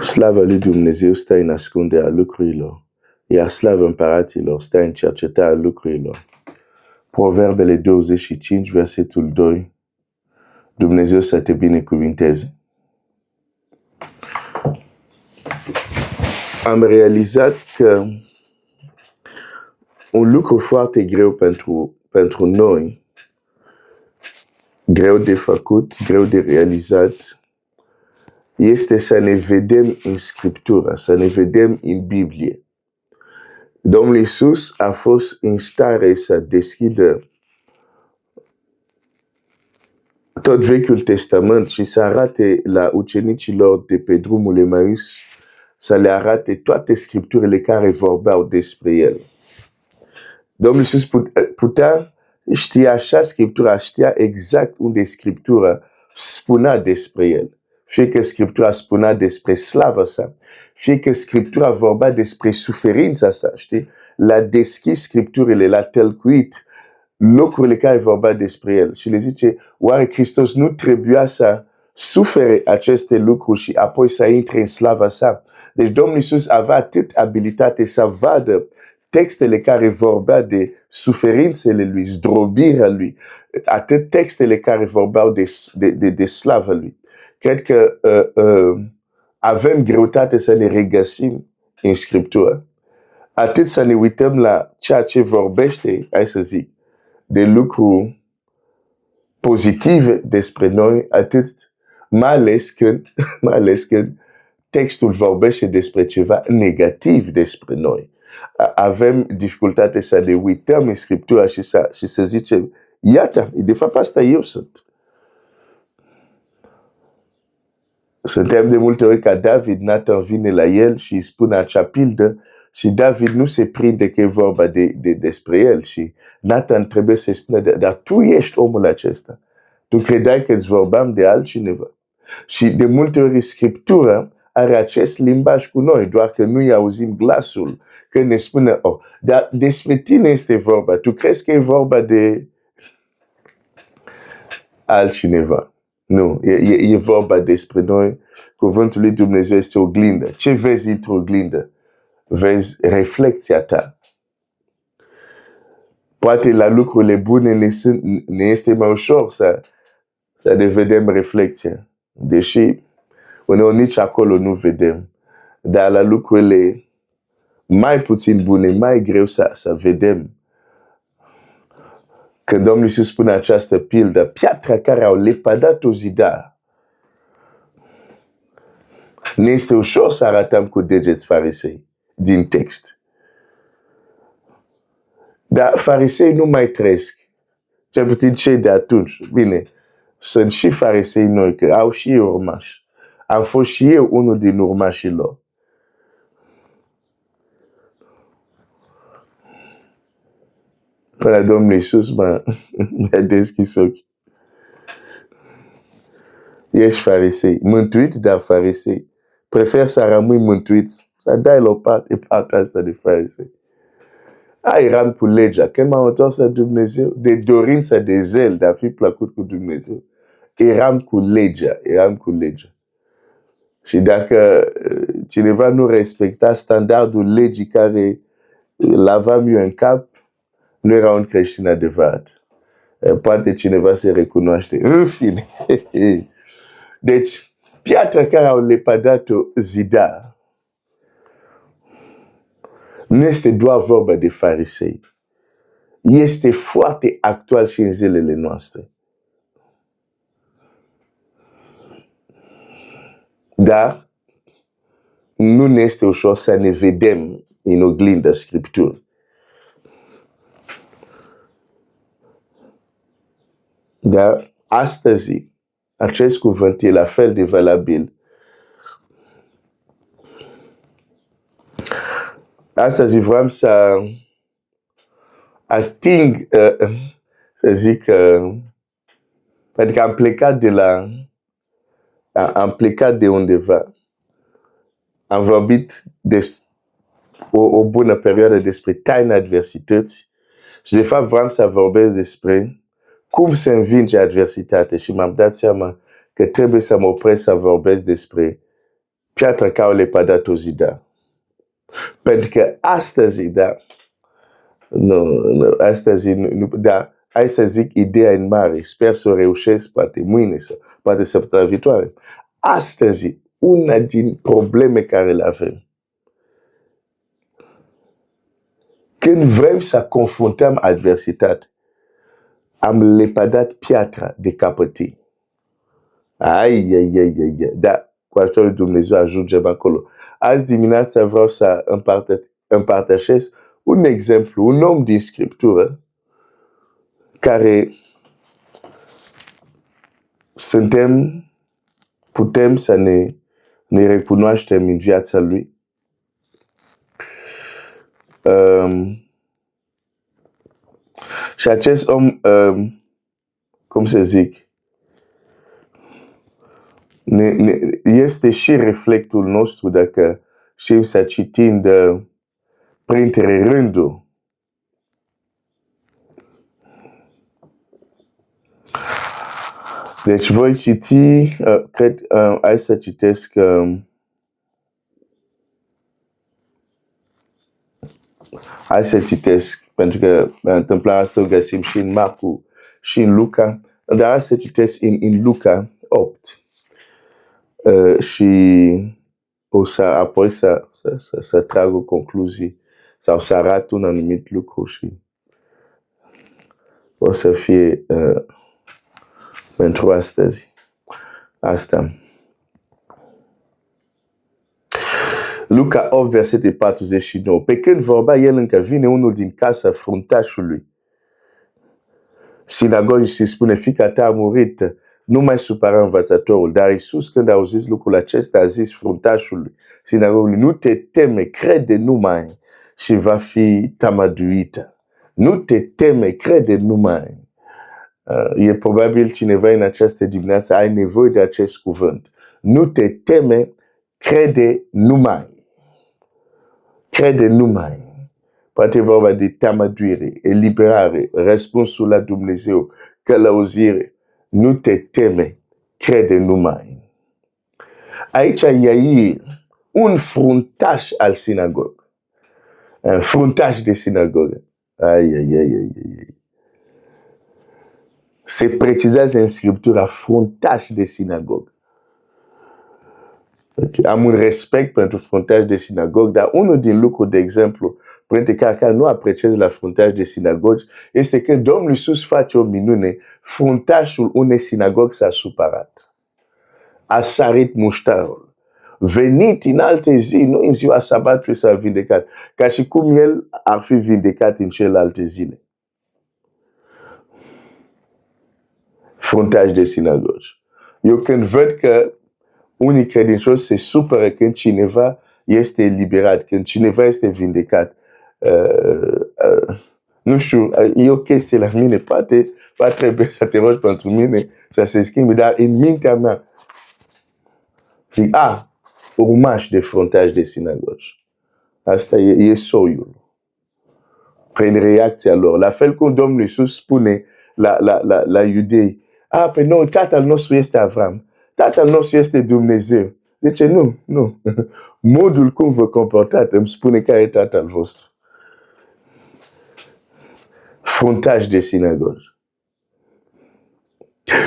Slavă lui Dumnezeu stă în ascunderea lucrurilor, iar slavă împăraților stă în cercetarea lucrurilor. Proverbele 25, versetul 2. Dumnezeu să te binecuvinteze. Am realizat că un lucru foarte greu pentru noi, greu de făcut, greu de realizat, este să ne vedem în Scriptură, să ne vedem în Biblie. Domnul Iisus a fost în stare să deschidă tot Vechiul Testament și să arate la ucenicilor de pe drumul Emaus, să le arate toate scripturile care vorbeau despre El. Domnul Iisus putea ști așa Scriptura, știa exact unde Scriptura spunea despre El. Fie că Scriptura spunea despre slava sa, fie că Scriptura vorbea despre suferința sa, știi? L-a deschis Scripturile, l-a tălcuit locurile care vorbea despre El și le zice, oare Hristos nu trebuia să sufere aceste lucruri și apoi să intre în slava sa? Deci Domnul Iisus avea atât abilitate să vadă textele care vorbea de suferințele lui, zdrobirea lui, atât textele care vorbeau de slava lui. Cred că avem greutate să ne regăsim în Scriptură. Atât să ne uităm la ceea ce vorbește, hai să zic, de lucruri pozitive despre noi, atât mai ales când textul vorbește despre ceva negativ despre noi. Avem dificultate să ne uităm în Scriptură și să zicem, iată, de fapt asta eu sunt. Suntem de multe ori ca David, Nathan vine la el și îi spune acea pildă și David nu se prinde că e vorba despre el și Nathan trebuie să-i spună, dar tu ești omul acesta. Tu credeai că îți vorbeam de altcineva. Și de multe ori Scriptura are acest limbaj cu noi, doar că nu-i auzim glasul, că ne spune, dar despre tine este vorba, tu crezi că e vorba de altcineva. Nu, e vorba despre noi. Cuvântul lui Dumnezeu este oglindă. Ce vezi într-o oglindă? Vezi reflecția ta. Poate la lucrurile bune ne este mai ușor să ne vedem reflecția. Deși uneori nici acolo nu vedem. Dar la lucrurile mai puțin bune, mai greu să vedem. Când Domnul Iisus spune această pildă, piatra care au lepădat-o zidar, ne este ușor să arătăm cu degeți farisei din text. Dar farisei nu mai trăiesc. Cel puțin cei de atunci. Bine, sunt și farisei noi, că au și ei urmași. Am fost și eu unul din urmașii lor. Până Domnul Iisus mi-a deschis ochii. Ești farisei, mântuit, dar farisei. Prefer să rămâi mântuit, să dai la o parte partea asta de farisei. Eram cu legea. Când m-am întors la Dumnezeu, de dorință, de zel, de a fi plăcut cu Dumnezeu, eram cu legea. Și dacă cineva nu respecta standardul legii care l-aveam eu în cap, nu era un creștin adevărat. Poate cineva se recunoaște. În fine. Deci, piatra care au lepădat-o zidar nu este doar vorba de farisei. Este foarte actual și în zilele noastre. Dar nu ne este ușor să ne vedem în oglinda Scripturii. Dar astăzi, acest cuvânt e la fel de valabil. Astăzi vreau să ating, să zic, pentru că am plecat de undeva. Am vorbit o bună perioadă despre taina adversități și de fapt vreau să vorbesc despre cum se învinge adversitatea și m-am dat seama că trebuie să mă opresc să vorbesc despre piatra ca le padatozi, da. Pentru că astăzi, da, nu, astăzi, da, hai să zic ideea în mare, sper să o reușesc, poate mâine sau poate săptămâna viitoare. Astăzi, una din probleme care le avem, când vrem să confruntăm adversitate, am lepădat piatra de capătii. Da, cu ajutorul lui Dumnezeu ajungem acolo. Azi dimineața vreau să împărtășesc un exemplu, un om din Scriptură care putem să ne recunoaștem în viața lui. Și acest om, cum să zic, este și reflectul nostru dacă știm să citim printre rânduri. Deci voi citi, cred, hai să citesc pentru că întâmplarea asta o găsim și în Marcu și în Luca, dar hai să citesc în Luca 8 și apoi să trag o concluzie sau să arăt un anumit lucru și o să fie pentru astăzi. Asta. Luca 8, versetul 49. Pe când vorba el încă, vine unul din casa fruntașului sinagogii și spune: fiica ta a murit, nu mai supăra învățătorul. Dar Iisus, când a auzit lucrul acesta, a zis fruntașului sinagogului: nu te teme, crede numai și va fi tămăduită. Nu te teme, crede numai. E probabil cineva în această dimineață ai nevoie de acest cuvânt. Nu te teme, crede numai. Crede numai. Poate vorba de tămăduire, eliberare, răspunsul la Dumnezeu, călăuzire. Nu te teme, crede numai. Aici Iair, un fruntaș al sinagogă. Un fruntaș de sinagogă. Se precizează în Scriptura fruntaș de sinagogă. Okay. Am un respect pentru fruntaș de sinagogă, dar unul din lucruri, de exemplu, printre care nu apreciez la fruntaș de sinagogi, este că Domnul Iisus face o minune. Fruntașul unei sinagogi s-a supărat. A sărit muștarul. Venit în alte zi, nu în ziua sabatului s-a vindecat, ca și cum el ar fi vindecat în celelalte zile. Fruntaș de sinagogi. Eu când văd că unii credincioși se supără când cineva este eliberat, când cineva este vindecat, nu știu, e o chestie la mine, poate trebuie să te rogi pentru mine să se schimbe, dar în mintea mea zic, urmaș de fruntaș de sinagogi. Asta e soiul. Prin reacția lor. La fel cum Domnul Iisus spune la iudei, pe noi tatăl nostru este Avram, tatăl nostru este Dumnezeu. Zice, nu. Modul cum vă comportați îmi spune care e tatăl vostru. Fruntaș de sinagogi.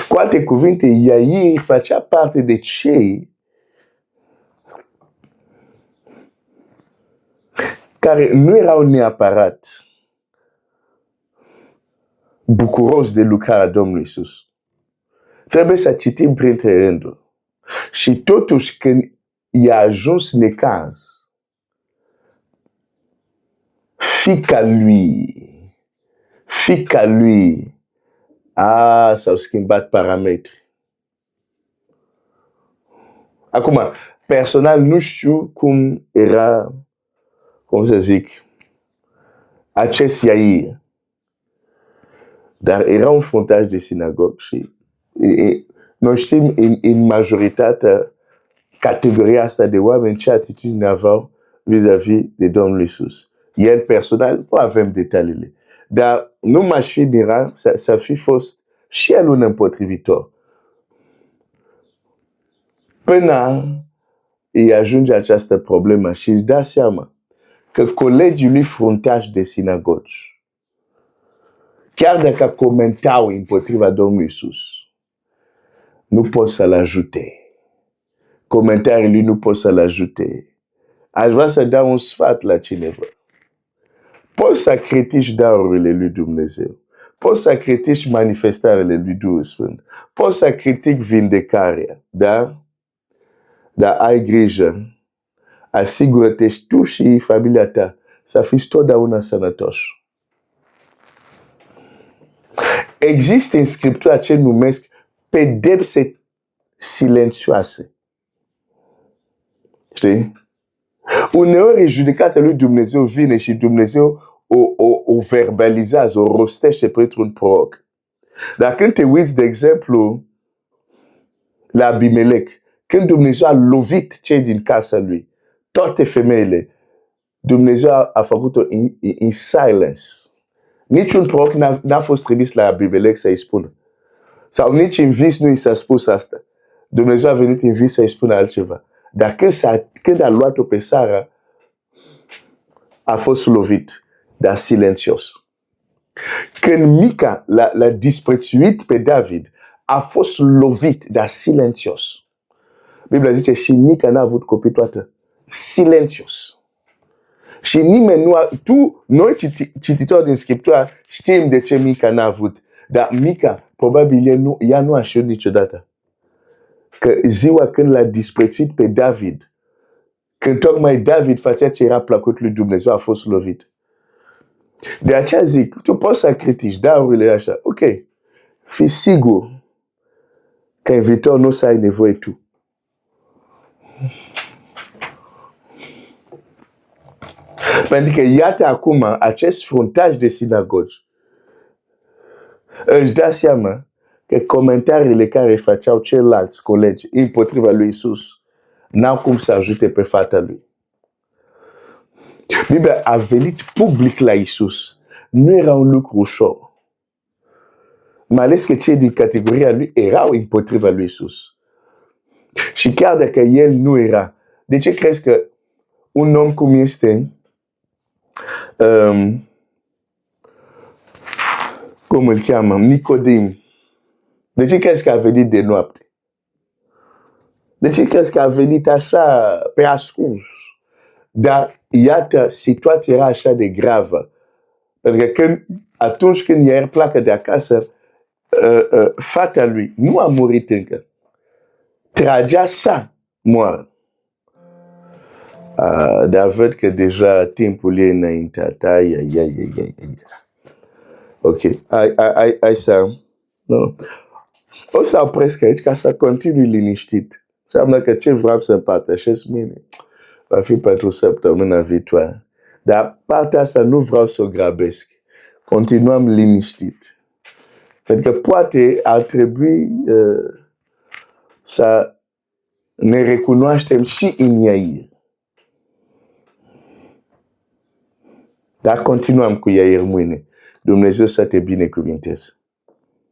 Cu alte cuvinte, Iair facea parte de cei care nu erau neapărat bucuros de lucrarea Domnului Iisus. Trebuie să citim printre rânduri. Și totuși când i-a ajuns necaz, fiica lui, s-au schimbat parametri. Acum, personal nu știu cum era, cum să zic, acest Iair. Dar era un fruntaș de sinagogă și noi știm în majoritatea categoria asta de oameni ce atitudine aveau vis-a-vis de Domnul Iisus. El personal, nu avem detaliile. Dar nu m-aș fi mirat să fi fost și el un împotrivitor. Până îi ajunge această problemă și îți da seama că colegii lui fruntași de sinagogi, chiar dacă comentau împotriva Domnului Iisus, nu pot să-l ajute. Comentariile lui nu pot să-l ajute. Aș vrea să dau un sfat la cineva. Poți să critici darurile lui Dumnezeu. Poți să critici manifestările lui Duhul Sfânt. Poți să critici vindecarea. Da? Dar ai grijă. Asigură-te și tu și familia ta să fiți totdeauna sănătoși. Există în Scriptură ce numesc pedepse silențioase. Știi? Uneori judecata lui Dumnezeu vine și Dumnezeu o verbalizează, o rostește printr-un proroc. Dar când te uiți, de exemplu, la Abimelec, când Dumnezeu a lovit cei din casa lui, toate femeile, Dumnezeu a făcut-o in silence. Niciun proroc n-a fost trimis la Abimelec să-i spună. Sau nici în vis nu i s-a spus asta. Dumnezeu a venit în vis să-i spună altceva. Dar când a luat-o pe Sara, a fost lovit, dar silențios. Când Mica l-a disprețuit pe David, a fost lovit, dar silențios. Biblia zice și Mica n-a avut copii toată. Silențios. Și nimeni nu a... Noi cititori din Scriptură știm de ce Mica n-a avut. Dar Mica, probabil ea nu a știut niciodată. Că ziua când l-a disprețuit pe David, când tocmai David facea ce era plăcut lui Dumnezeu, a fost lovit. De aceea zic, tu poți să critici darurile așa. Ok, fii sigur că în viitor nu o să ai nevoie tu. Pentru că iată acum acest fruntaș de sinagogi își da seama că comentariile care făceau ceilalți colegi împotriva lui Iisus n-au cum să ajute pe fata lui. Biblia a venit public la Iisus. Nu era un lucru ușor. Mai ales că cei din categoria lui erau împotriva lui Iisus. Și chiar dacă el nu era, de ce crezi că un om cum este cum îl cheamă, Nicodim, de ce crezi că a venit de noapte? De ce crezi că a venit așa pe ascuns? Dar iată, situația era așa de gravă. Pentru că atunci când ea pleacă de acasă, fata lui nu a murit încă. Tragea să moară. Dar văd că deja timpul e înaintat. Ok, hai să... No. O să opresc aici ca să continui liniștit. Înseamnă că ce vreau să împărtășesc mine va fi pentru săptămâna viitoare. Dar partea asta nu vreau să o grabesc. Continuăm liniștit. Pentru că poate ar trebui să ne recunoaștem și în Iair. Dar continuăm cu Iair mâine. Dumnezeu să te binecuvinteze.